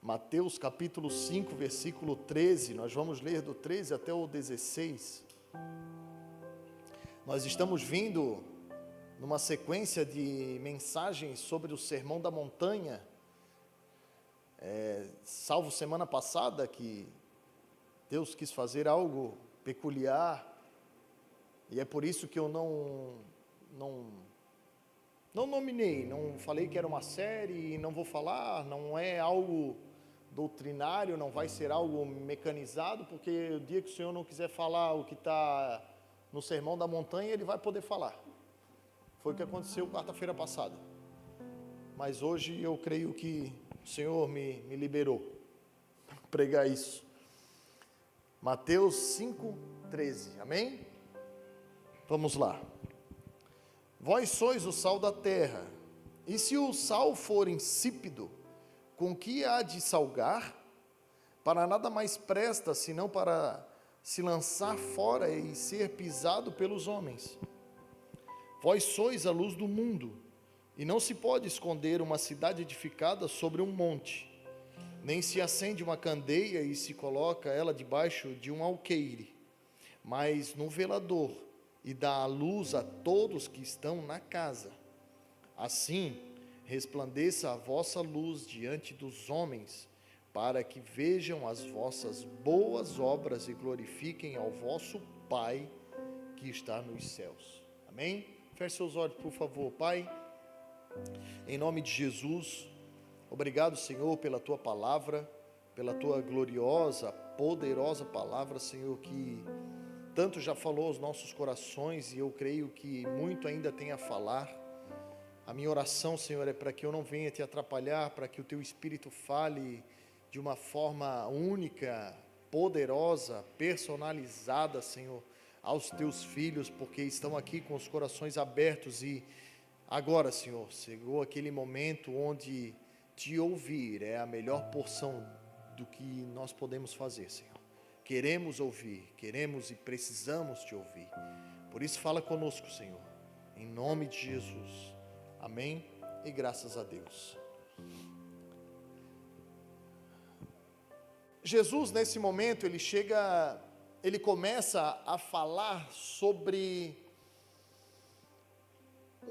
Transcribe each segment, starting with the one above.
Mateus capítulo 5, versículo 13, nós vamos ler do 13 até o 16. Nós estamos vindo numa sequência de mensagens sobre o Sermão da Montanha, salvo semana passada, que Deus quis fazer algo peculiar, e é por isso que eu não nominei, não falei que era uma série, não vou falar, não é algo doutrinário, não vai ser algo mecanizado, porque o dia que o Senhor não quiser falar o que está no Sermão da Montanha, Ele vai poder falar. Foi o que aconteceu quarta-feira passada. Mas hoje eu creio que o Senhor me liberou para pregar isso. Mateus 5:13, amém? Vamos lá. Vós sois o sal da terra, e se o sal for insípido, com que há de salgar? Para nada mais presta, senão para se lançar fora e ser pisado pelos homens. Vós sois a luz do mundo, e não se pode esconder uma cidade edificada sobre um monte, nem se acende uma candeia e se coloca ela debaixo de um alqueire, mas no velador, e dá a luz a todos que estão na casa. Assim, resplandeça a vossa luz diante dos homens, para que vejam as vossas boas obras e glorifiquem ao vosso Pai que está nos céus. Amém? Feche seus olhos, por favor. Pai, em nome de Jesus, obrigado, Senhor, pela Tua palavra, pela Tua gloriosa, poderosa palavra, Senhor, que tanto já falou aos nossos corações, e eu creio que muito ainda tem a falar. A minha oração, Senhor, é para que eu não venha te atrapalhar, para que o Teu Espírito fale de uma forma única, poderosa, personalizada, Senhor, aos Teus filhos, porque estão aqui com os corações abertos. E agora, Senhor, chegou aquele momento onde te ouvir é a melhor porção do que nós podemos fazer, Senhor. Queremos ouvir, queremos e precisamos te ouvir. Por isso fala conosco, Senhor, em nome de Jesus. Amém e graças a Deus. Jesus, nesse momento, ele começa a falar sobre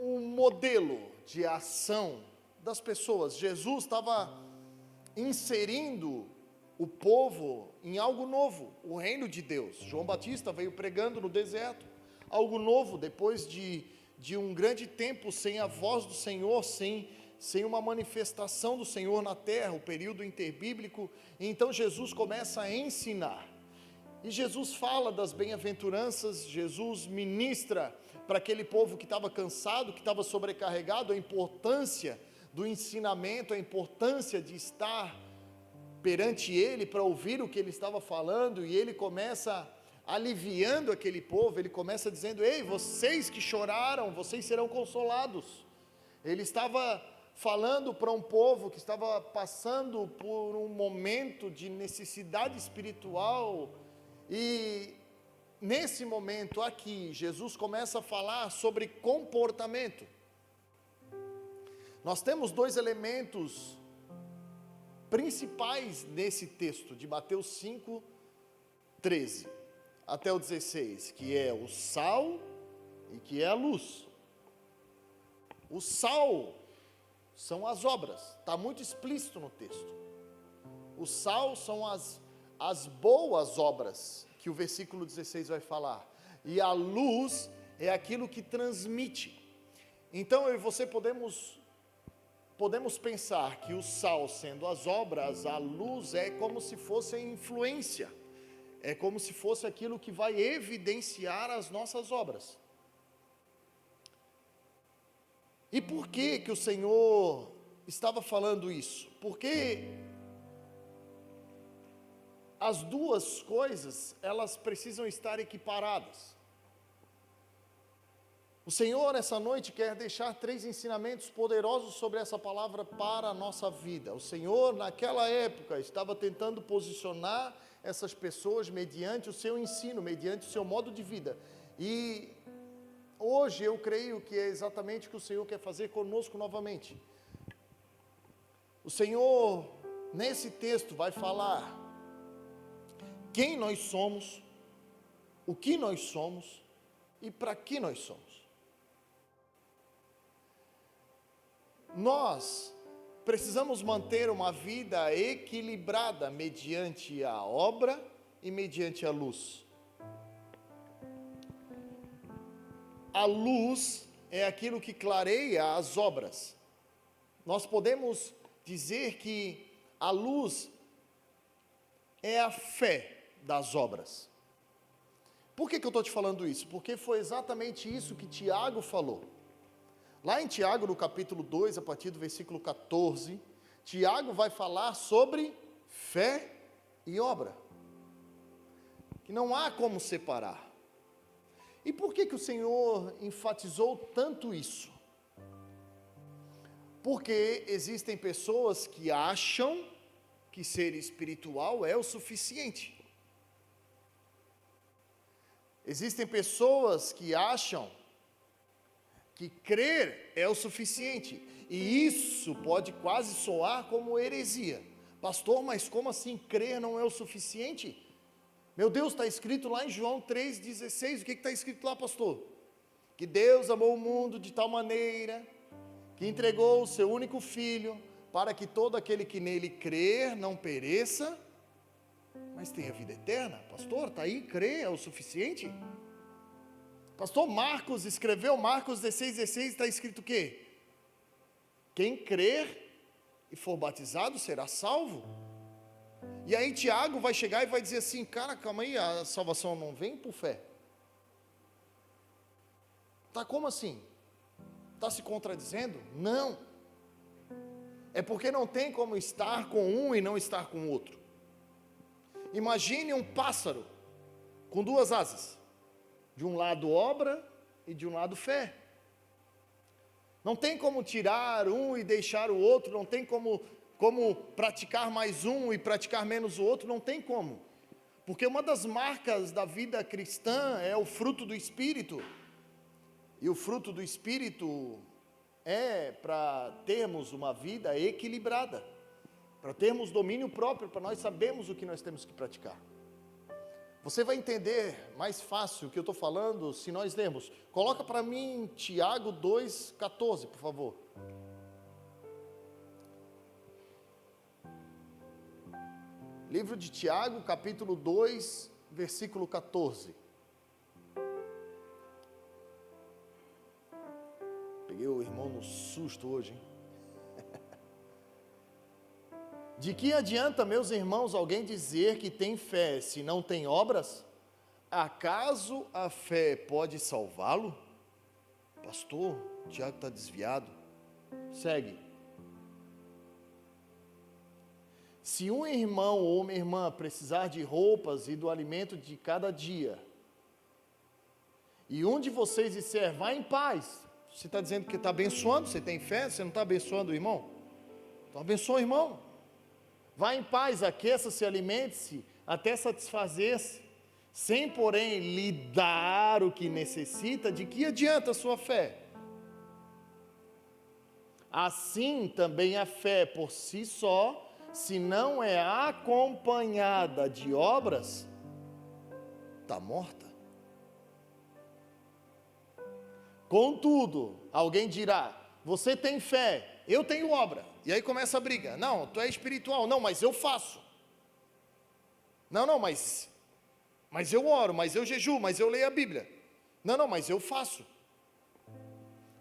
um modelo de ação das pessoas. Jesus estava inserindo o povo em algo novo, o reino de Deus. João Batista veio pregando no deserto, algo novo, depois de um grande tempo sem a voz do Senhor, sem uma manifestação do Senhor na terra, o período interbíblico. Então Jesus começa a ensinar, e Jesus fala das bem-aventuranças. Jesus ministra para aquele povo que estava cansado, que estava sobrecarregado, a importância do ensinamento, a importância de estar perante Ele para ouvir o que Ele estava falando. E Ele começa aliviando aquele povo. Ele começa dizendo: ei, vocês que choraram, vocês serão consolados. Ele estava falando para um povo que estava passando por um momento de necessidade espiritual, e nesse momento aqui, Jesus começa a falar sobre comportamento. Nós temos dois elementos principais nesse texto de Mateus 5, 13 até o 16, que é o sal e que é a luz. O sal são as obras, está muito explícito no texto. O sal são as boas obras, que o versículo 16 vai falar. E a luz é aquilo que transmite. Então eu e você podemos pensar que o sal sendo as obras, a luz é como se fosse a influência, é como se fosse aquilo que vai evidenciar as nossas obras. E por que o Senhor estava falando isso? Porque as duas coisas, elas precisam estar equiparadas. O Senhor, essa noite, quer deixar 3 ensinamentos poderosos sobre essa palavra para a nossa vida. O Senhor, naquela época, estava tentando posicionar essas pessoas mediante o seu ensino, mediante o seu modo de vida. E hoje eu creio que é exatamente o que o Senhor quer fazer conosco novamente. O Senhor nesse texto vai falar quem nós somos, o que nós somos e para que nós somos. Nós precisamos manter uma vida equilibrada mediante a obra e mediante a luz. A luz é aquilo que clareia as obras. Nós podemos dizer que a luz é a fé das obras. Por que eu estou te falando isso? Porque foi exatamente isso que Tiago falou. Lá em Tiago, no capítulo 2, a partir do versículo 14, Tiago vai falar sobre fé e obra. Que não há como separar. E por que o Senhor enfatizou tanto isso? Porque existem pessoas que acham que ser espiritual é o suficiente. Existem pessoas que acham que crer é o suficiente. E isso pode quase soar como heresia. Pastor, mas como assim crer não é o suficiente? Meu Deus, está escrito lá em João 3,16, o que está escrito lá, pastor? Que Deus amou o mundo de tal maneira, que entregou o seu único Filho, para que todo aquele que nele crer não pereça, mas tenha vida eterna. Pastor, está aí, crer é o suficiente? Pastor, Marcos escreveu, Marcos 16, está escrito o quê? Quem crer e for batizado será salvo. E aí Tiago vai chegar e vai dizer assim, cara, calma aí, a salvação não vem por fé. Tá, como assim? Está se contradizendo? Não. É porque não tem como estar com um e não estar com o outro. Imagine um pássaro com duas asas. De um lado obra e de um lado fé. Não tem como tirar um e deixar o outro, não tem como praticar mais um e praticar menos o outro, não tem como. Porque uma das marcas da vida cristã é o fruto do Espírito. E o fruto do Espírito é para termos uma vida equilibrada, para termos domínio próprio, para nós sabermos o que nós temos que praticar. Você vai entender mais fácil o que eu estou falando se nós lermos. Coloca para mim Tiago 2,14, por favor. Livro de Tiago, capítulo 2, versículo 14. Peguei o irmão no susto hoje, hein? De que adianta, meus irmãos, alguém dizer que tem fé se não tem obras? Acaso a fé pode salvá-lo? Pastor, o Tiago está desviado. Segue. Se um irmão ou uma irmã precisar de roupas e do alimento de cada dia, e um de vocês disser, vá em paz, você está dizendo que está abençoando, você tem fé, você não está abençoando o irmão? Então abençoa o irmão. Vá em paz, aqueça-se, alimente-se, até satisfazer-se, sem porém lhe dar o que necessita, de que adianta a sua fé? Assim também a fé por si só, se não é acompanhada de obras, está morta. Contudo, alguém dirá, você tem fé, eu tenho obra. E aí começa a briga. Não, tu é espiritual. Não, mas eu faço. Não, mas eu oro, mas eu jejuo, mas eu leio a Bíblia. Não, mas eu faço.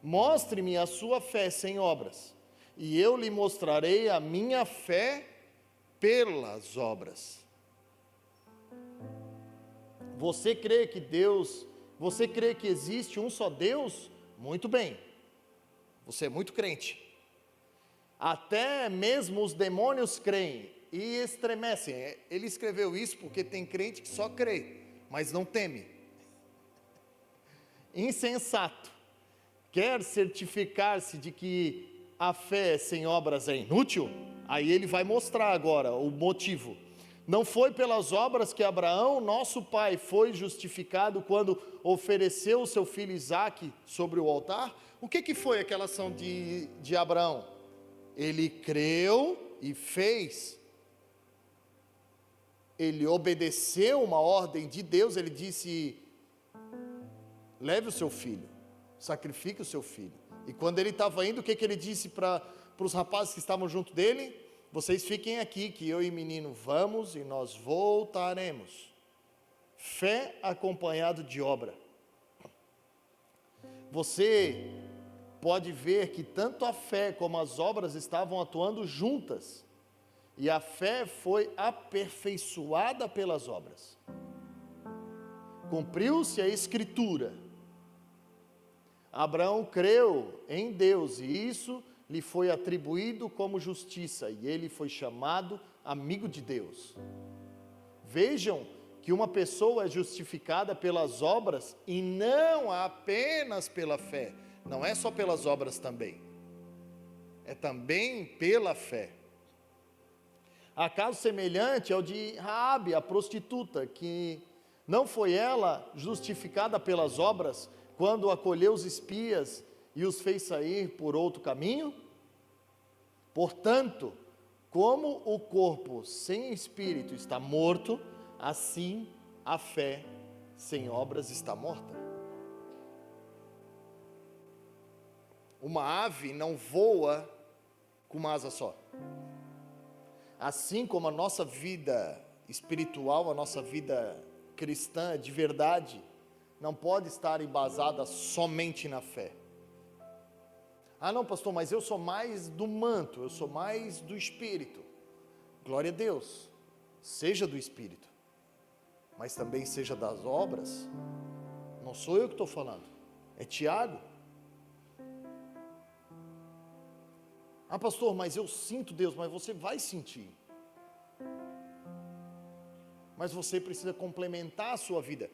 Mostre-me a sua fé sem obras, e eu lhe mostrarei a minha fé pelas obras. Você crê que existe um só Deus? Muito bem. Você é muito crente. Até mesmo os demônios creem e estremecem. Ele escreveu isso porque tem crente que só crê, mas não teme. Insensato. Quer certificar-se de que a fé sem obras é inútil? Aí ele vai mostrar agora o motivo. Não foi pelas obras que Abraão, nosso pai, foi justificado quando ofereceu o seu filho Isaque sobre o altar? O que foi aquela ação de Abraão? Ele creu e fez, ele obedeceu uma ordem de Deus, ele disse: leve o seu filho, sacrifique o seu filho. E quando ele estava indo, o que ele disse para os rapazes que estavam junto dele? Vocês fiquem aqui, que eu e o menino vamos e nós voltaremos. Fé acompanhado de obra. Você pode ver que tanto a fé como as obras estavam atuando juntas. E a fé foi aperfeiçoada pelas obras. Cumpriu-se a Escritura. Abraão creu em Deus e isso lhe foi atribuído como justiça. E ele foi chamado amigo de Deus. Vejam que uma pessoa é justificada pelas obras e não apenas pela fé. Não é só pelas obras também. É também pela fé. Há caso semelhante ao de Raabe, a prostituta, que não foi ela justificada pelas obras quando acolheu os espias e os fez sair por outro caminho? Portanto, como o corpo sem espírito está morto, assim a fé sem obras está morta. Uma ave não voa com uma asa só. Assim como a nossa vida espiritual, a nossa vida cristã de verdade, não pode estar embasada somente na fé. Ah não, pastor, mas eu sou mais do manto, eu sou mais do Espírito. Glória a Deus, seja do Espírito, mas também seja das obras. Não sou eu que estou falando, é Tiago. Ah pastor, mas eu sinto Deus, mas você vai sentir. Mas você precisa complementar a sua vida.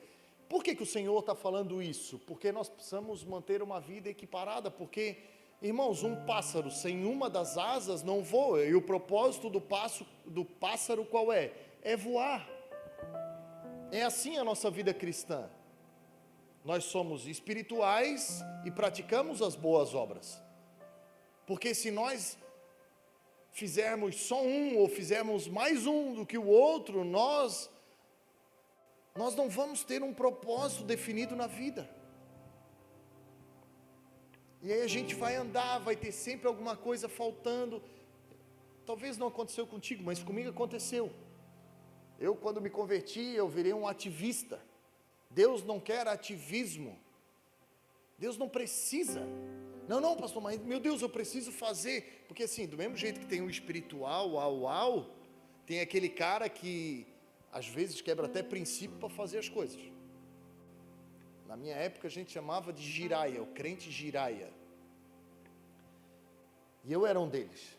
Por que o Senhor está falando isso? Porque nós precisamos manter uma vida equiparada, porque, irmãos, um pássaro sem uma das asas não voa, e o propósito do pássaro qual é? É voar. É assim a nossa vida cristã. Nós somos espirituais e praticamos as boas obras. Porque se nós fizermos só um, ou fizermos mais um do que o outro, nós não vamos ter um propósito definido na vida. E aí a gente vai andar, vai ter sempre alguma coisa faltando. Talvez não aconteceu contigo, mas comigo aconteceu. Eu, quando me converti, eu virei um ativista. Deus não quer ativismo. Deus não precisa. Não, pastor, mas meu Deus, eu preciso fazer. Porque assim, do mesmo jeito que tem o espiritual, tem aquele cara que às vezes quebra até princípio para fazer as coisas. Na minha época a gente chamava de giraia, o crente giraia. E eu era um deles.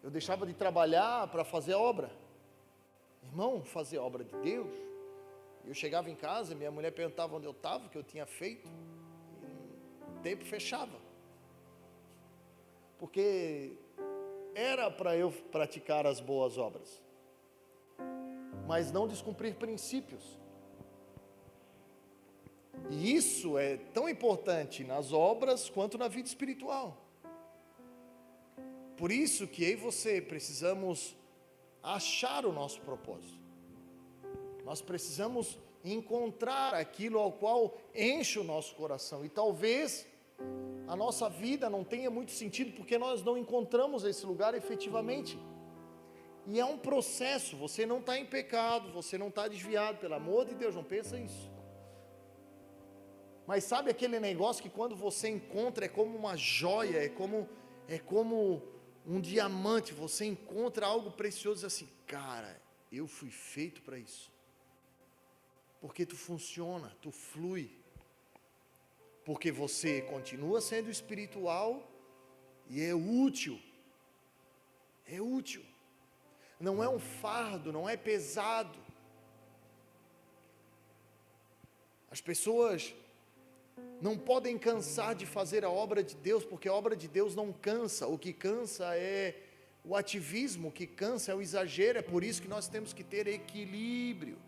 Eu deixava de trabalhar para fazer a obra. Irmão, fazer a obra de Deus. Eu chegava em casa, minha mulher perguntava onde eu estava, o que eu tinha feito. O tempo fechava. Porque era para eu praticar as boas obras, mas não descumprir princípios. E isso é tão importante nas obras quanto na vida espiritual. Por isso que eu e você precisamos achar o nosso propósito. Nós precisamos encontrar aquilo ao qual enche o nosso coração. E talvez a nossa vida não tenha muito sentido porque nós não encontramos esse lugar efetivamente. E é um processo, você não está em pecado, você não está desviado, pelo amor de Deus, não pensa isso. Mas sabe aquele negócio que quando você encontra é como uma joia, é como um diamante, você encontra algo precioso assim, cara, eu fui feito para isso. Porque tu funciona, tu flui. Porque você continua sendo espiritual e é útil. É útil. Não é um fardo, não é pesado. As pessoas não podem cansar de fazer a obra de Deus, porque a obra de Deus não cansa. O que cansa é o ativismo, o que cansa é o exagero. É por isso que nós temos que ter equilíbrio.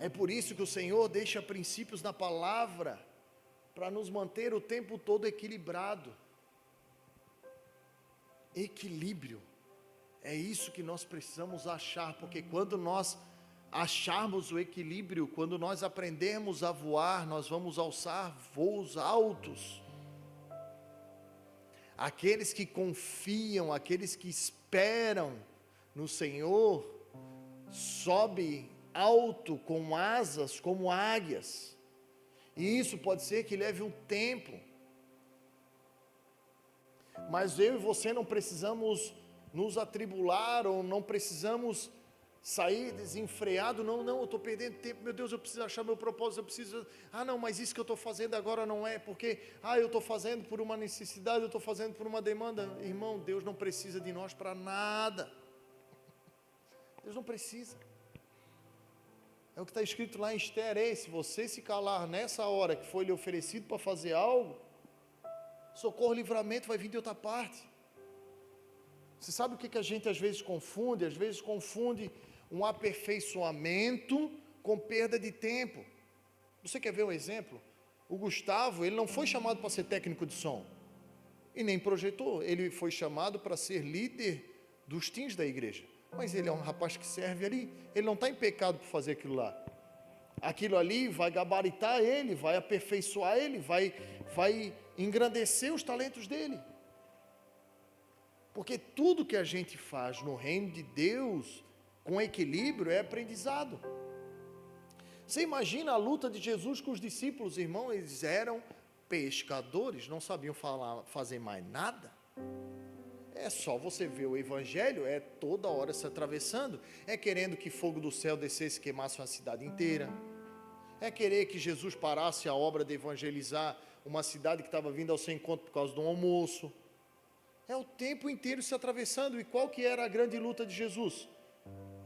É por isso que o Senhor deixa princípios na palavra, para nos manter o tempo todo equilibrado. Equilíbrio. É isso que nós precisamos achar, porque quando nós acharmos o equilíbrio, quando nós aprendermos a voar, nós vamos alçar voos altos. Aqueles que confiam, aqueles que esperam no Senhor, sobe alto com asas como águias. E isso pode ser que leve um tempo. Mas eu e você não precisamos nos atribular, ou não precisamos sair desenfreado. Não, eu estou perdendo tempo, meu Deus, eu preciso achar meu propósito, eu preciso, não, mas isso que eu estou fazendo agora não é, porque, eu estou fazendo por uma necessidade, eu estou fazendo por uma demanda. Irmão, Deus não precisa de nós para nada. Deus não precisa. É o que está escrito lá em Esther: se você se calar nessa hora que foi lhe oferecido para fazer algo, socorro, livramento vai vir de outra parte. Você sabe o que a gente às vezes confunde? Às vezes confunde um aperfeiçoamento com perda de tempo. Você quer ver um exemplo? O Gustavo, ele não foi chamado para ser técnico de som, e nem projetor. Ele foi chamado para ser líder dos teams da igreja. Mas ele é um rapaz que serve ali, ele não está em pecado por fazer aquilo lá. Aquilo ali vai gabaritar ele, vai aperfeiçoar ele, vai engrandecer os talentos dele. Porque tudo que a gente faz no reino de Deus, com equilíbrio, é aprendizado. Você imagina a luta de Jesus com os discípulos, irmão? Eles eram pescadores, não sabiam fazer mais nada. É só você ver o evangelho, é toda hora se atravessando, é querendo que fogo do céu descesse e queimasse uma cidade inteira, é querer que Jesus parasse a obra de evangelizar uma cidade que estava vindo ao seu encontro por causa de um almoço. É o tempo inteiro se atravessando. E qual que era a grande luta de Jesus?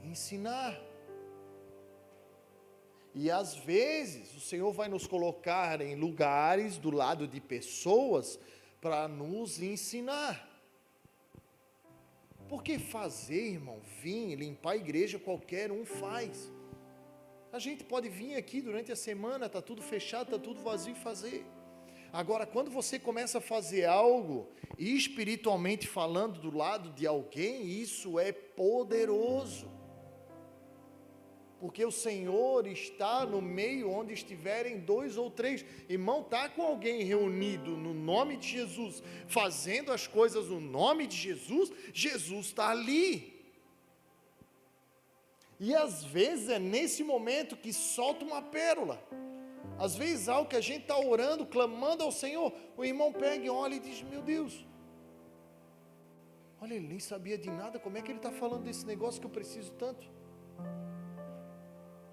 Ensinar. E às vezes o Senhor vai nos colocar em lugares do lado de pessoas para nos ensinar. Porque fazer, irmão, vir, limpar a igreja, qualquer um faz. A gente pode vir aqui durante a semana, está tudo fechado, está tudo vazio, e fazer. Agora, quando você começa a fazer algo, espiritualmente falando, do lado de alguém, isso é poderoso. Porque o Senhor está no meio onde estiverem 2 ou 3. Irmão, está com alguém reunido no nome de Jesus, fazendo as coisas no nome de Jesus, Jesus está ali. E às vezes é nesse momento que solta uma pérola. Às vezes algo que a gente está orando, clamando ao Senhor, o irmão pega e olha e diz: meu Deus, olha, ele nem sabia de nada, como é que ele está falando desse negócio que eu preciso tanto?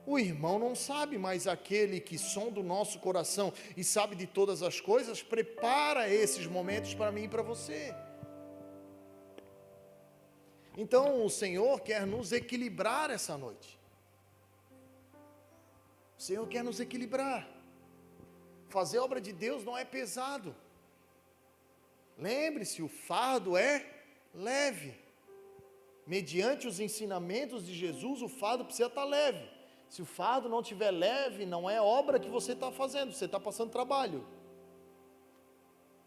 O irmão não sabe, mas aquele que sonda o nosso coração e sabe de todas as coisas, prepara esses momentos para mim e para você. Então o Senhor quer nos equilibrar essa noite. O Senhor quer nos equilibrar. Fazer obra de Deus não é pesado. Lembre-se, o fardo é leve. Mediante os ensinamentos de Jesus, o fardo precisa estar leve. Se o fardo não estiver leve, não é obra que você está fazendo, você está passando trabalho.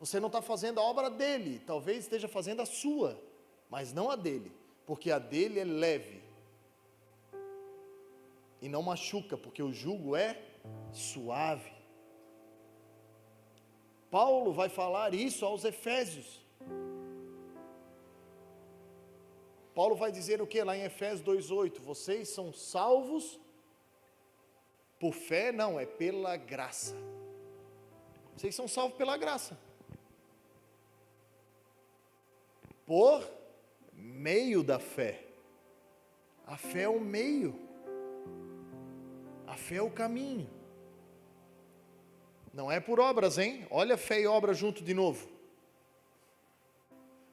Você não está fazendo a obra dele, talvez esteja fazendo a sua, mas não a dele, porque a dele é leve. E não machuca, porque o jugo é suave. Paulo vai falar isso aos Efésios. Paulo vai dizer o que lá em Efésios 2:8? Vocês são salvos por fé? Não, é pela graça. Vocês são salvos pela graça. Por meio da fé. A fé é o meio. A fé é o caminho. Não é por obras, hein? Olha fé e obra junto de novo.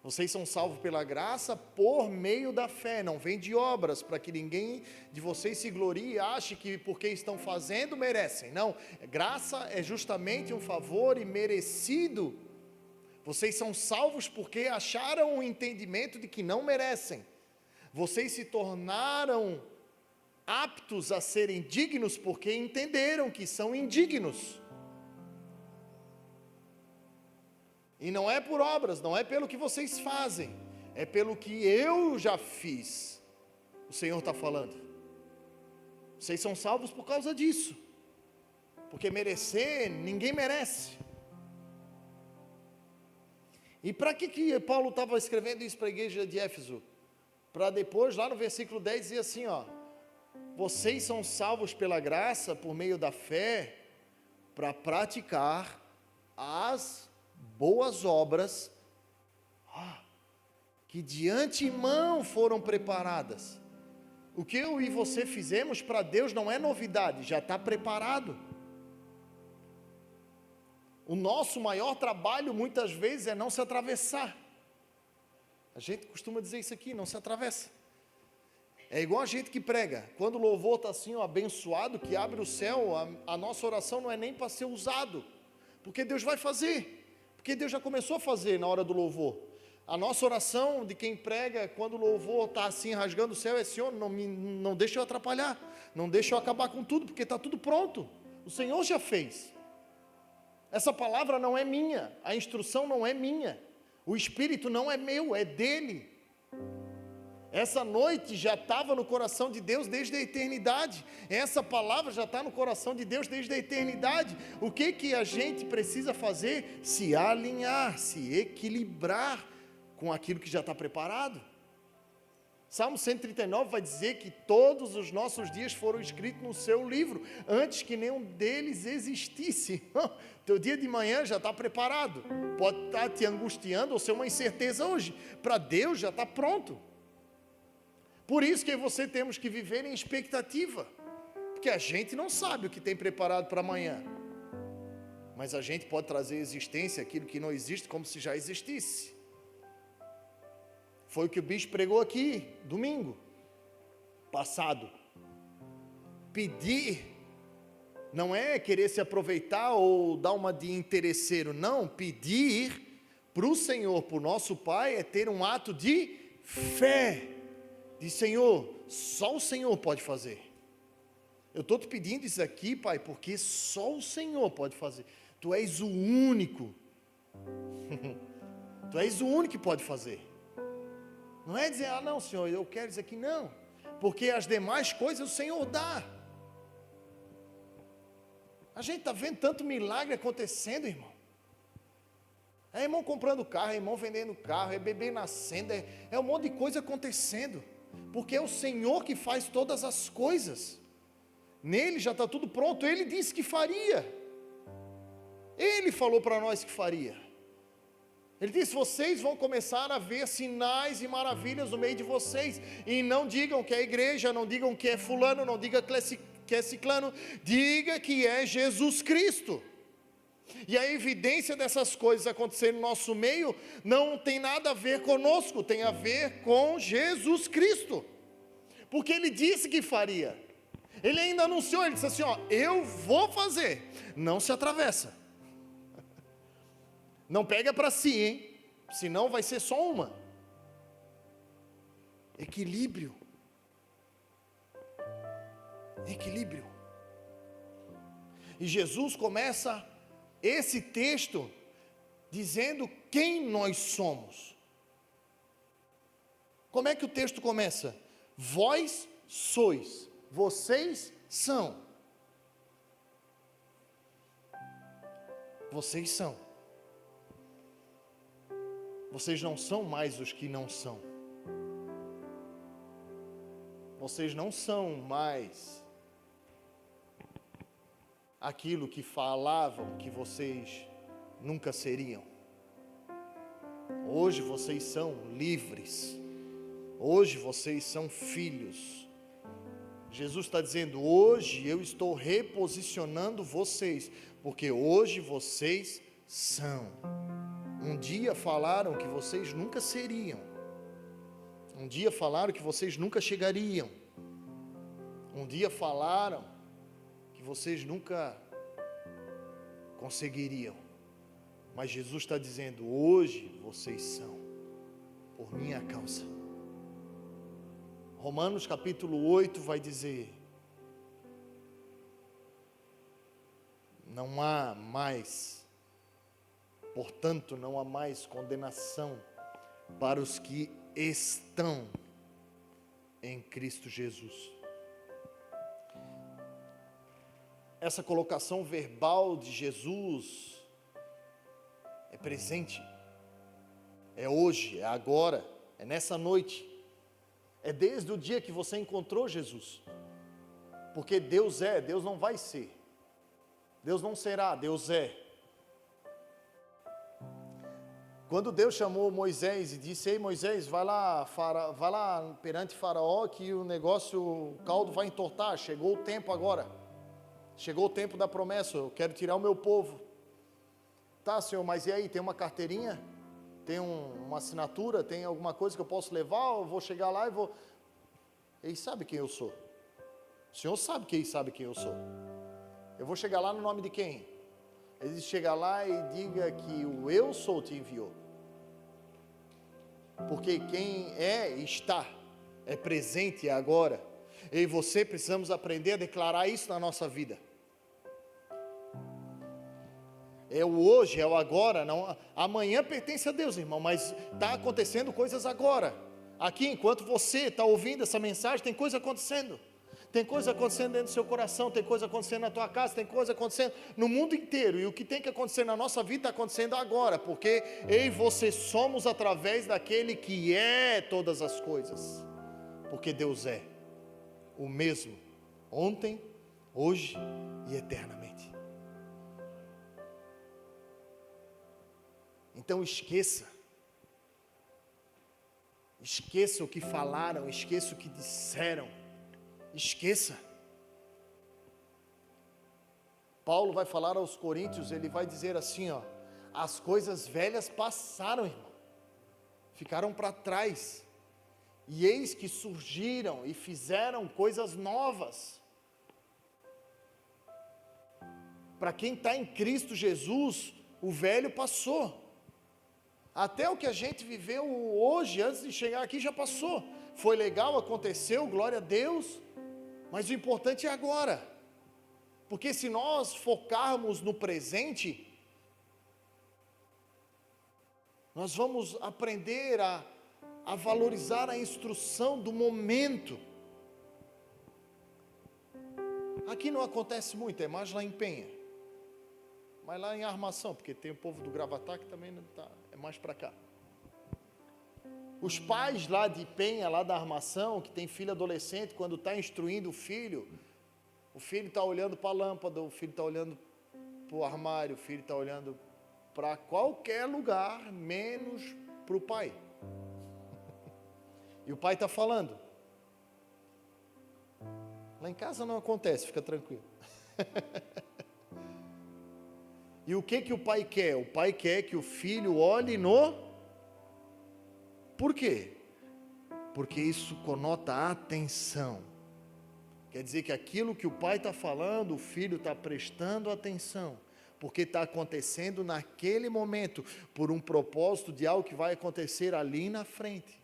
Vocês são salvos pela graça por meio da fé. Não vem de obras, para que ninguém de vocês se glorie e ache que porque estão fazendo merecem. Não, graça é justamente um favor imerecido. Vocês são salvos porque acharam o entendimento de que não merecem. Vocês se tornaram aptos a serem dignos porque entenderam que são indignos. E não é por obras, não é pelo que vocês fazem, é pelo que eu já fiz. O Senhor está falando. Vocês são salvos por causa disso. Porque merecer, ninguém merece. E para que Paulo estava escrevendo isso para a igreja de Éfeso? Para depois, lá no versículo 10, dizer assim, ó: vocês são salvos pela graça, por meio da fé, para praticar as boas obras que de antemão foram preparadas. O que eu e você fizemos para Deus não é novidade, já está preparado. O nosso maior trabalho muitas vezes é não se atravessar. A gente costuma dizer isso aqui, não se atravessa. É igual a gente que prega, quando o louvor está assim, ó, abençoado, que abre o céu, a nossa oração não é nem para ser usado, porque Deus vai fazer, porque Deus já começou a fazer na hora do louvor. A nossa oração de quem prega, quando o louvor está assim, rasgando o céu, é: Senhor, não deixa eu atrapalhar, não deixa eu acabar com tudo, porque está tudo pronto, o Senhor já fez. Essa palavra não é minha, a instrução não é minha, o Espírito não é meu, é dele. Essa noite já estava no coração de Deus desde a eternidade. Essa palavra já está no coração de Deus desde a eternidade. O que a gente precisa fazer? Se alinhar, se equilibrar com aquilo que já está preparado. Salmo 139 vai dizer que todos os nossos dias foram escritos no seu livro, antes que nenhum deles existisse. Teu dia de manhã já está preparado. Pode estar te angustiando ou ser uma incerteza hoje. Para Deus já está pronto. Por isso que você temos que viver em expectativa, porque a gente não sabe o que tem preparado para amanhã, mas a gente pode trazer à existência aquilo que não existe como se já existisse. Foi o que o bicho pregou aqui, domingo passado. Pedir não é querer se aproveitar ou dar uma de interesseiro, não. Pedir para o Senhor, para o nosso Pai, é ter um ato de fé. Diz: Senhor, só o Senhor pode fazer. Eu estou te pedindo isso aqui, Pai, porque só o Senhor pode fazer. Tu és o único. Tu és o único que pode fazer. Não é dizer: ah, não, Senhor, eu quero isso aqui, não. Porque as demais coisas o Senhor dá. A gente está vendo tanto milagre acontecendo, irmão. É irmão comprando carro, é irmão vendendo carro, é bebê nascendo, é um monte de coisa acontecendo. Porque é o Senhor que faz todas as coisas. Nele já está tudo pronto. Ele disse que faria. Ele falou para nós que faria. Ele disse: vocês vão começar a ver sinais e maravilhas no meio de vocês. E não digam que é igreja, não digam que é fulano, não digam que é ciclano. Diga que é Jesus Cristo. E a evidência dessas coisas acontecerem no nosso meio não tem nada a ver conosco, tem a ver com Jesus Cristo, porque Ele disse que faria. Ele ainda anunciou, Ele disse assim: ó, eu vou fazer. Não se atravessa, não pega para si, hein? Senão vai ser só uma. Equilíbrio. E Jesus começa esse texto dizendo quem nós somos. Como é que o texto começa? Vós sois, vocês são. Vocês são. Vocês não são mais os que não são. Vocês não são mais aquilo que falavam que vocês nunca seriam. Hoje vocês são livres. Hoje vocês são filhos. Jesus está dizendo: hoje eu estou reposicionando vocês, porque hoje vocês são. Um dia falaram que vocês nunca seriam. Um dia falaram que vocês nunca chegariam. Um dia falaram que vocês nunca conseguiriam. Mas Jesus está dizendo: hoje vocês são, por minha causa. Romanos capítulo 8 vai dizer: não há mais, portanto, não há mais condenação para os que estão em Cristo Jesus. Essa colocação verbal de Jesus é presente, é hoje, é agora, é nessa noite, é desde o dia que você encontrou Jesus, porque Deus é, Deus não vai ser, Deus não será, Deus é. Quando Deus chamou Moisés e disse: ei Moisés, vai lá perante Faraó que o caldo vai entortar, chegou o tempo agora, chegou o tempo da promessa, eu quero tirar o meu povo. Tá, Senhor, mas e aí, tem uma carteirinha? Tem uma assinatura? Tem alguma coisa que eu posso levar? Eu vou chegar lá e vou... Ele sabe quem eu sou. O Senhor sabe que ele sabe quem eu sou. Eu vou chegar lá no nome de quem? Ele diz: chega lá e diga que o eu sou te enviou. Porque quem é, está, é presente, é agora. Eu e você precisamos aprender a declarar isso na nossa vida. É o hoje, é o agora, não, amanhã pertence a Deus, irmão, mas está acontecendo coisas agora. Aqui, enquanto você está ouvindo essa mensagem, tem coisa acontecendo. Tem coisa acontecendo dentro do seu coração, tem coisa acontecendo na tua casa, tem coisa acontecendo no mundo inteiro. E o que tem que acontecer na nossa vida está acontecendo agora, porque eu e você somos através daquele que é todas as coisas. Porque Deus é o mesmo, ontem, hoje e eternamente. Então esqueça o que falaram, esqueça o que disseram, esqueça. Paulo vai falar aos Coríntios, ele vai dizer assim, ó: as coisas velhas passaram, irmão, ficaram para trás, e eis que surgiram e fizeram coisas novas. Para quem está em Cristo Jesus, o velho passou. Até o que a gente viveu hoje, antes de chegar aqui, já passou. Foi legal, aconteceu, glória a Deus, mas o importante é agora. Porque se nós focarmos no presente, nós vamos aprender a valorizar a instrução do momento. Aqui não acontece muito, é mais lá em Penha. Mas lá em Armação, porque tem o povo do Gravatá que também não está, é mais para cá. Os pais lá de Penha, lá da Armação, que tem filho adolescente, quando está instruindo o filho está olhando para a lâmpada, o filho está olhando para o armário, o filho está olhando para qualquer lugar, menos para o pai. E o pai está falando. Lá em casa não acontece, fica tranquilo. E o que o pai quer? O pai quer que o filho olhe no... Por quê? Porque isso conota atenção. Quer dizer que aquilo que o pai está falando, o filho está prestando atenção. Porque está acontecendo naquele momento, por um propósito de algo que vai acontecer ali na frente.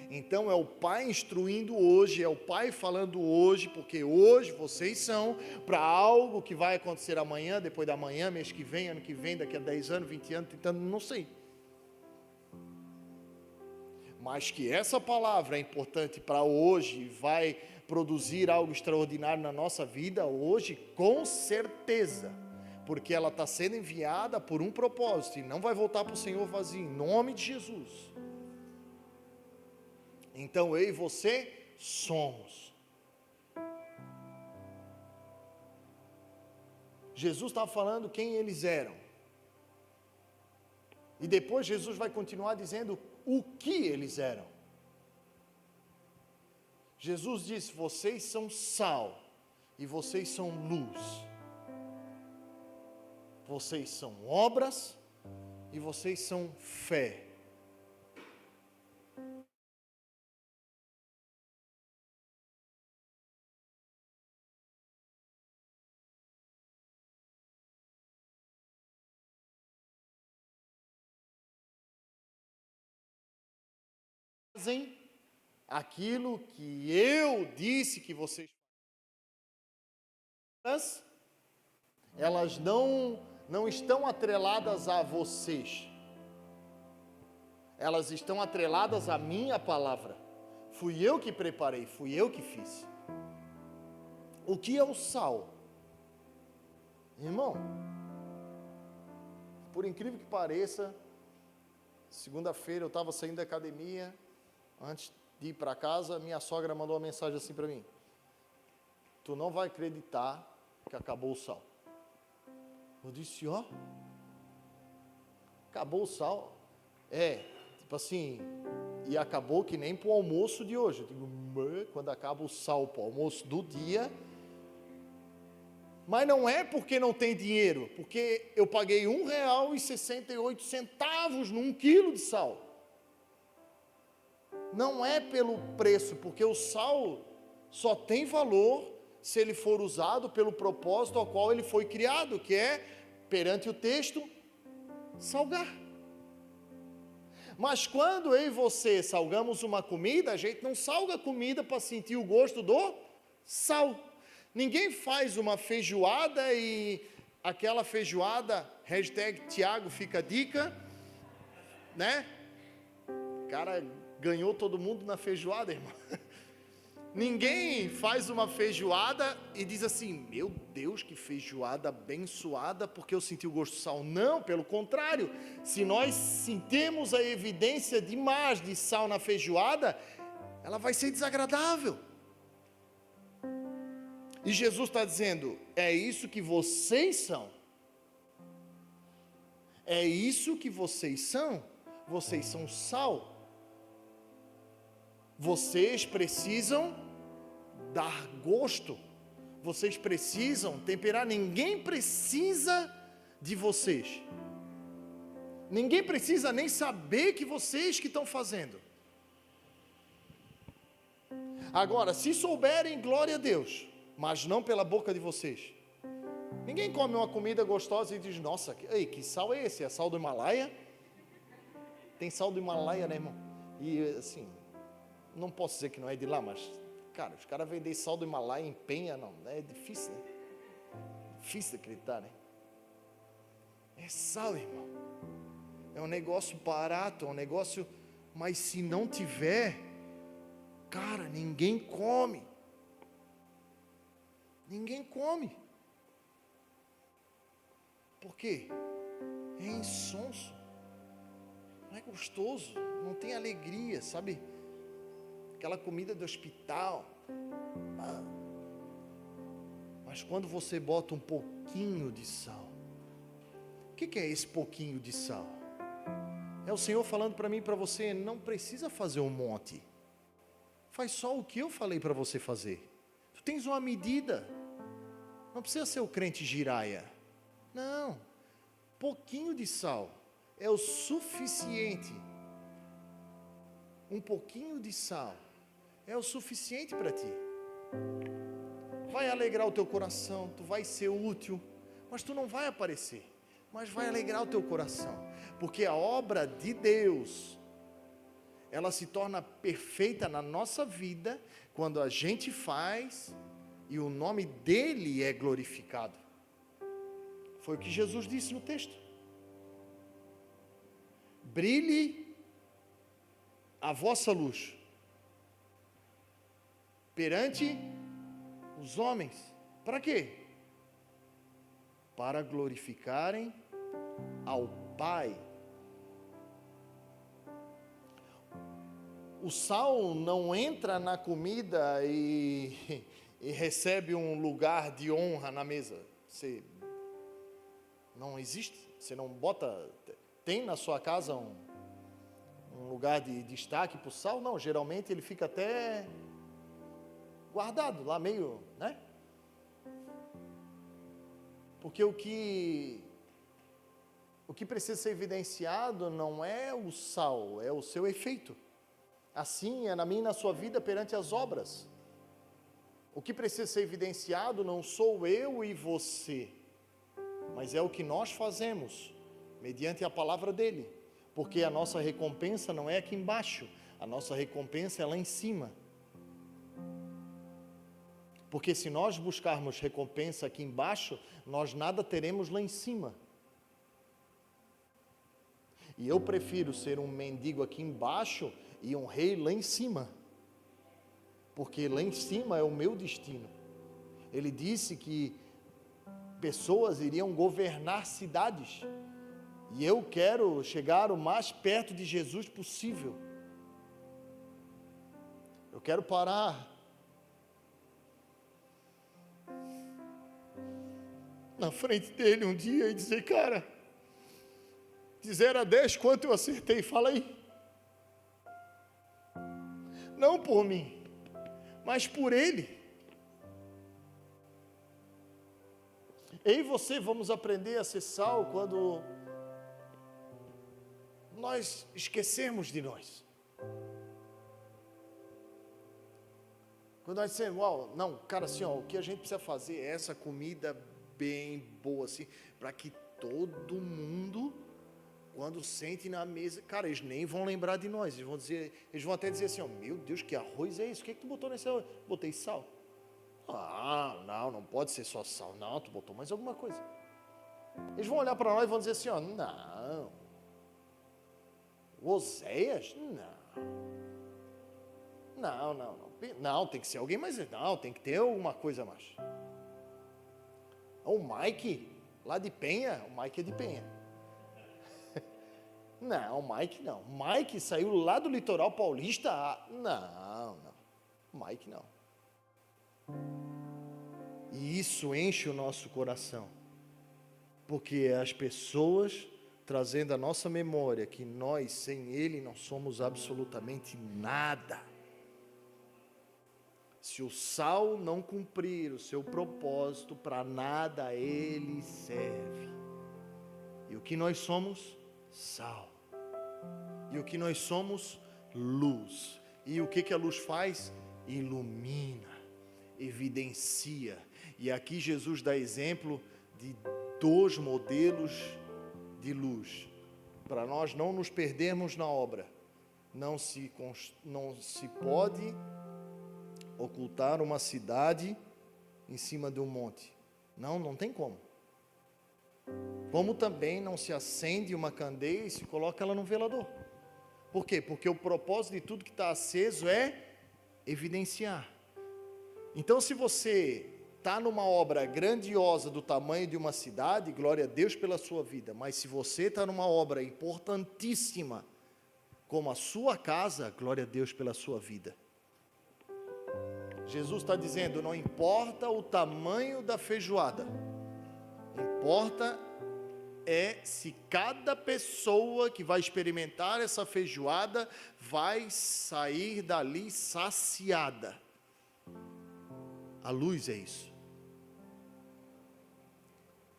Então é o pai instruindo hoje, é o pai falando hoje, porque hoje vocês são para algo que vai acontecer amanhã, depois da manhã, mês que vem, ano que vem, daqui a 10 anos, 20 anos, 30 anos, não sei. Mas que essa palavra é importante para hoje, vai produzir algo extraordinário na nossa vida hoje, com certeza. Porque ela está sendo enviada por um propósito e não vai voltar para o Senhor vazio, em nome de Jesus. Então eu e você somos. Jesus estava falando quem eles eram. E depois Jesus vai continuar dizendo o que eles eram. Jesus disse: vocês são sal e vocês são luz. Vocês são obras e vocês são fé. Fazem aquilo que eu disse que vocês fazem, elas não estão atreladas a vocês. elas estão atreladas à minha palavra. Fui eu que preparei, fui eu que fiz. O que é o sal? Irmão, por incrível que pareça, segunda-feira eu estava saindo da academia, antes de ir para casa, minha sogra mandou uma mensagem assim para mim: tu não vai acreditar que acabou o sal. Eu disse, ó, acabou o sal? Tipo assim, e acabou que nem para o almoço de hoje. Eu digo, quando acaba o sal para o almoço do dia. Mas não é porque não tem dinheiro, porque eu paguei R$1,68 num quilo de sal. Não é pelo preço, porque o sal só tem valor se ele for usado pelo propósito ao qual ele foi criado, que é, perante o texto, salgar. Mas quando eu e você salgamos uma comida, a gente não salga a comida para sentir o gosto do sal. Ninguém faz uma feijoada e aquela feijoada, #Tiago fica a dica, né? O cara ganhou todo mundo na feijoada, irmão. Ninguém faz uma feijoada e diz assim, meu Deus, que feijoada abençoada, porque eu senti o gosto do sal. Não, pelo contrário, se nós sentirmos a evidência demais de sal na feijoada, ela vai ser desagradável. E Jesus está dizendo, é isso que vocês são. É isso que vocês são sal. Vocês precisam dar gosto, vocês precisam temperar, ninguém precisa de vocês. Ninguém precisa nem saber que vocês que estão fazendo. Agora, se souberem, glória a Deus, mas não pela boca de vocês. Ninguém come uma comida gostosa e diz, nossa, que sal é esse? É sal do Himalaia? Tem sal do Himalaia, né, irmão? E assim, não posso dizer que não é de lá, mas, cara, os caras vendem sal do Himalaia em Penha, não, é difícil, né? Difícil de acreditar, né? É sal, irmão. É um negócio barato, é um negócio, mas se não tiver, cara, ninguém come. Ninguém come. Por quê? É insonso. Não é gostoso, não tem alegria, sabe? Aquela comida do hospital. Mas quando você bota um pouquinho de sal, o que é esse pouquinho de sal? É o Senhor falando para mim e para você, não precisa fazer um monte. Faz só o que eu falei para você fazer. Tu tens uma medida. Não precisa ser o crente giraia. Não. Pouquinho de sal é o suficiente. Um pouquinho de sal é o suficiente para ti. Vai alegrar o teu coração, tu vai ser útil, mas tu não vai aparecer, mas vai alegrar o teu coração, porque a obra de Deus, ela se torna perfeita na nossa vida, quando a gente faz, e o nome dele é glorificado. Foi o que Jesus disse no texto. Brilhe a vossa luz perante os homens. Para quê? Para glorificarem ao Pai. O sal não entra na comida e recebe um lugar de honra na mesa. Você não existe. Você não bota. Tem na sua casa um lugar de destaque para o sal? Não, geralmente ele fica até guardado lá meio, né? Porque o que precisa ser evidenciado não é o sal, é o seu efeito. Assim é na minha e na sua vida perante as obras. O que precisa ser evidenciado não sou eu e você, mas é o que nós fazemos, mediante a palavra dele. Porque a nossa recompensa não é aqui embaixo, a nossa recompensa é lá em cima. Porque se nós buscarmos recompensa aqui embaixo, nós nada teremos lá em cima. E eu prefiro ser um mendigo aqui embaixo e um rei lá em cima. Porque lá em cima é o meu destino. Ele disse que pessoas iriam governar cidades. E eu quero chegar o mais perto de Jesus possível. Eu quero parar na frente dele um dia e dizer: cara, de 0 a 10, quanto eu acertei? Fala aí. Não por mim, mas por ele. Eu e você vamos aprender a ser sal quando nós esquecermos de nós. Quando nós dizemos: uau, não, cara, assim, ó, o que a gente precisa fazer é essa comida bem boa, assim, para que todo mundo, quando sente na mesa, cara, eles nem vão lembrar de nós, eles vão até dizer assim: ó, meu Deus, que arroz é isso? O que tu botou nesse arroz? Botei sal. Ah, não pode ser só sal. Não, tu botou mais alguma coisa. Eles vão olhar para nós e vão dizer assim: ó, não. Oséias? Não, tem que ser alguém mais. Não, tem que ter alguma coisa mais. O Mike, lá de Penha, o Mike é de Penha. Não, o Mike não. O Mike saiu lá do litoral paulista. Não. Mike não. E isso enche o nosso coração. Porque as pessoas trazendo à nossa memória que nós, sem Ele, não somos absolutamente nada. Se o sal não cumprir o seu propósito, para nada ele serve. E o que nós somos? Sal. E o que nós somos? Luz. E o que a luz faz? Ilumina, evidencia. E aqui Jesus dá exemplo de 2 modelos de luz, para nós não nos perdermos na obra. Não se pode ocultar uma cidade em cima de um monte. Não tem como. Como também não se acende uma candeia e se coloca ela no velador. Por quê? Porque o propósito de tudo que está aceso é evidenciar. Então, se você está numa obra grandiosa do tamanho de uma cidade, glória a Deus pela sua vida. Mas se você está numa obra importantíssima, como a sua casa, glória a Deus pela sua vida. Jesus está dizendo: não importa o tamanho da feijoada, importa se cada pessoa que vai experimentar essa feijoada vai sair dali saciada. A luz é isso.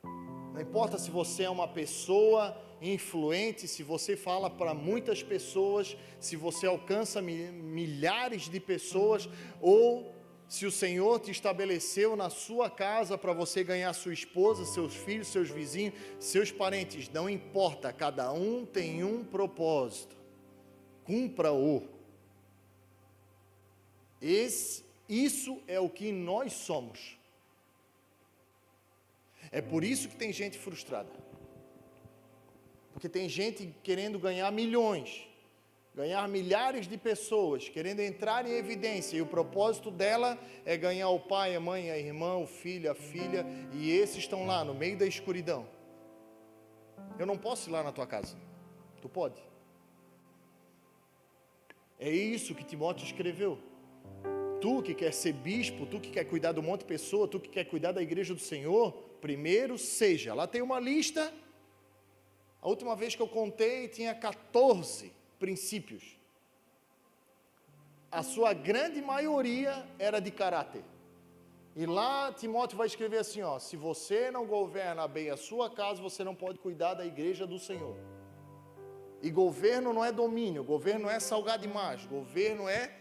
Não importa se você é uma pessoa influente, se você fala para muitas pessoas, se você alcança milhares de pessoas, ou se o Senhor te estabeleceu na sua casa para você ganhar sua esposa, seus filhos, seus vizinhos, seus parentes, não importa, cada um tem um propósito. Cumpra-o. Isso é o que nós somos. É por isso que tem gente frustrada. Porque tem gente querendo ganhar milhões, ganhar milhares de pessoas, querendo entrar em evidência, e o propósito dela é ganhar o pai, a mãe, a irmã, o filho, a filha, e esses estão lá no meio da escuridão. Eu não posso ir lá na tua casa. Tu pode. É isso que Timóteo escreveu. Tu que quer ser bispo, tu que quer cuidar do monte de pessoa, tu que quer cuidar da igreja do Senhor, primeiro seja. Lá tem uma lista. A última vez que eu contei tinha 14 princípios. A sua grande maioria era de caráter. E lá Timóteo vai escrever assim, ó: se você não governa bem a sua casa, você não pode cuidar da igreja do Senhor. E governo não é domínio, governo não é salgar demais, governo é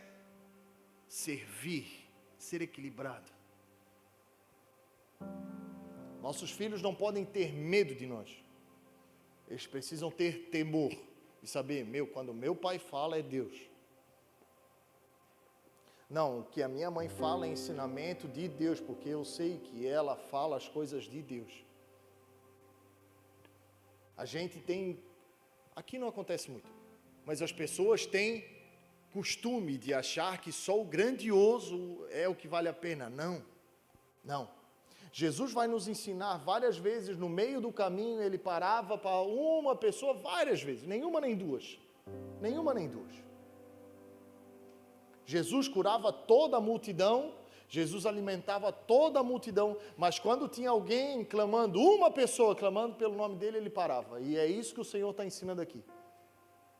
servir, ser equilibrado. Nossos filhos não podem ter medo de nós. Eles precisam ter temor e saber, quando meu pai fala é Deus. Não, o que a minha mãe fala é ensinamento de Deus, porque eu sei que ela fala as coisas de Deus. A gente Aqui não acontece muito, mas as pessoas têm costume de achar que só o grandioso é o que vale a pena. Não, não. Jesus vai nos ensinar várias vezes, no meio do caminho ele parava para uma pessoa várias vezes, nenhuma nem duas. Jesus curava toda a multidão, Jesus alimentava toda a multidão, mas quando tinha alguém clamando, uma pessoa clamando pelo nome dele, ele parava. E é isso que o Senhor está ensinando aqui.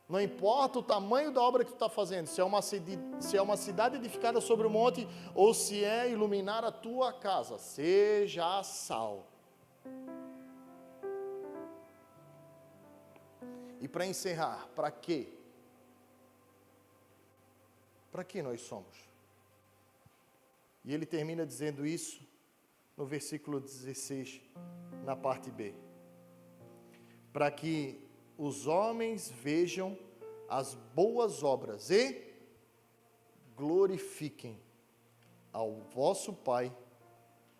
Não importa o tamanho da obra que tu está fazendo, se é uma cidade edificada sobre o monte, ou se é iluminar a tua casa, seja sal. E para encerrar, para quê? Para que nós somos? E ele termina dizendo isso no versículo 16, na parte B. Para que os homens vejam as boas obras e glorifiquem ao vosso Pai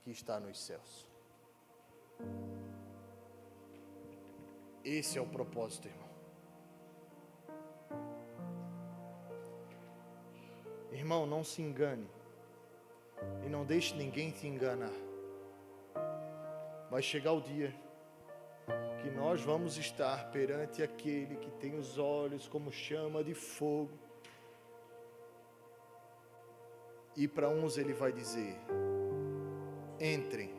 que está nos céus. Esse é o propósito, irmão. Irmão, não se engane e não deixe ninguém te enganar. Vai chegar o dia que nós vamos estar perante aquele que tem os olhos como chama de fogo. E para uns ele vai dizer: entrem,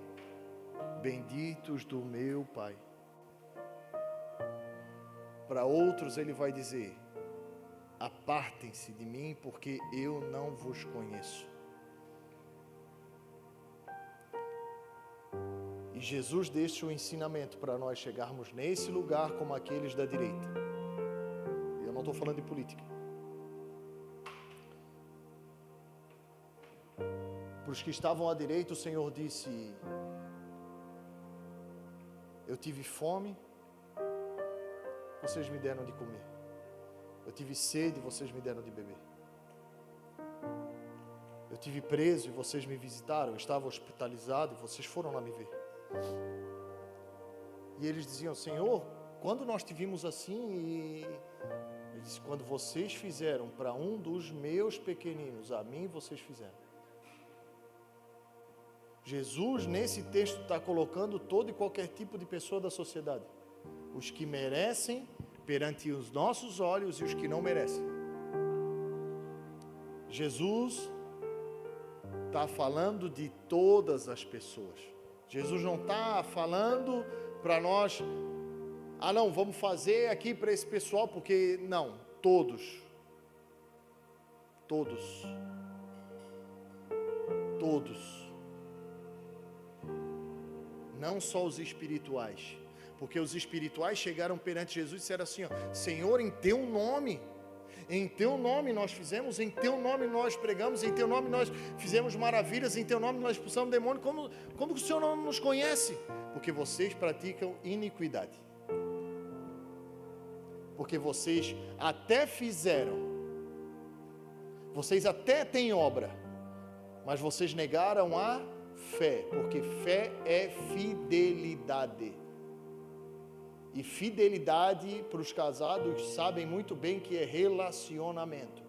benditos do meu Pai. Para outros ele vai dizer: apartem-se de mim, porque eu não vos conheço. E Jesus deixa o ensinamento para nós chegarmos nesse lugar como aqueles da direita. Eu não estou falando de política. Para os que estavam à direita, o Senhor disse: eu tive fome, vocês me deram de comer. Eu tive sede, vocês me deram de beber. Eu tive preso e vocês me visitaram. Eu estava hospitalizado e vocês foram lá me ver. E eles diziam: Senhor, quando nós te vimos assim? E ele disse: quando vocês fizeram para um dos meus pequeninos, a mim vocês fizeram. Jesus, nesse texto, está colocando todo e qualquer tipo de pessoa da sociedade. Os que merecem perante os nossos olhos e os que não merecem. Jesus está falando de todas as pessoas. Jesus não está falando para nós: ah não, vamos fazer aqui para esse pessoal, porque não, todos, não só os espirituais, porque os espirituais chegaram perante Jesus e disseram assim: ó, Senhor, em teu nome nós fizemos, em teu nome nós pregamos, em teu nome nós fizemos maravilhas, em teu nome nós expulsamos demônio. Como o Senhor não nos conhece? Porque vocês praticam iniquidade. Porque vocês até fizeram, vocês até têm obra, mas vocês negaram a fé, porque fé é fidelidade. E fidelidade, para os casados, sabem muito bem que é relacionamento.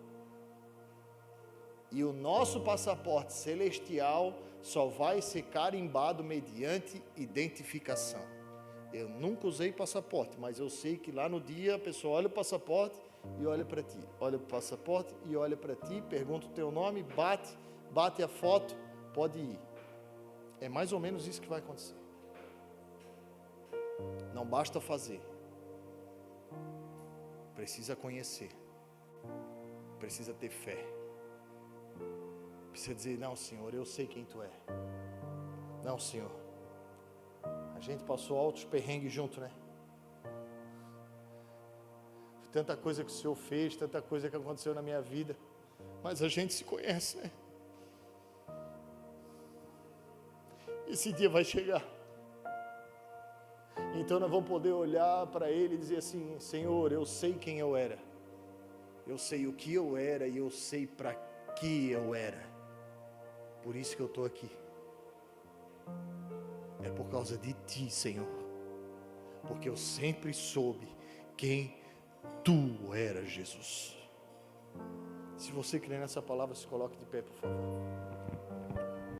E o nosso passaporte celestial só vai ser carimbado mediante identificação. Eu nunca usei passaporte, mas eu sei que lá no dia a pessoa olha o passaporte e olha para ti. Olha o passaporte e olha para ti, pergunta o teu nome, bate a foto, pode ir. É mais ou menos isso que vai acontecer. Não basta fazer, precisa conhecer, precisa ter fé, precisa dizer: não, Senhor, eu sei quem Tu é. Não, Senhor, a gente passou altos perrengues junto, né? Tanta coisa que o Senhor fez, tanta coisa que aconteceu na minha vida, mas a gente se conhece, né? Esse dia vai chegar. Então nós vamos poder olhar para Ele e dizer assim: Senhor, eu sei quem eu era, eu sei o que eu era e eu sei para que eu era, por isso que eu estou aqui, é por causa de Ti, Senhor, porque eu sempre soube quem Tu eras Jesus. Se você crê nessa palavra, se coloque de pé, por favor.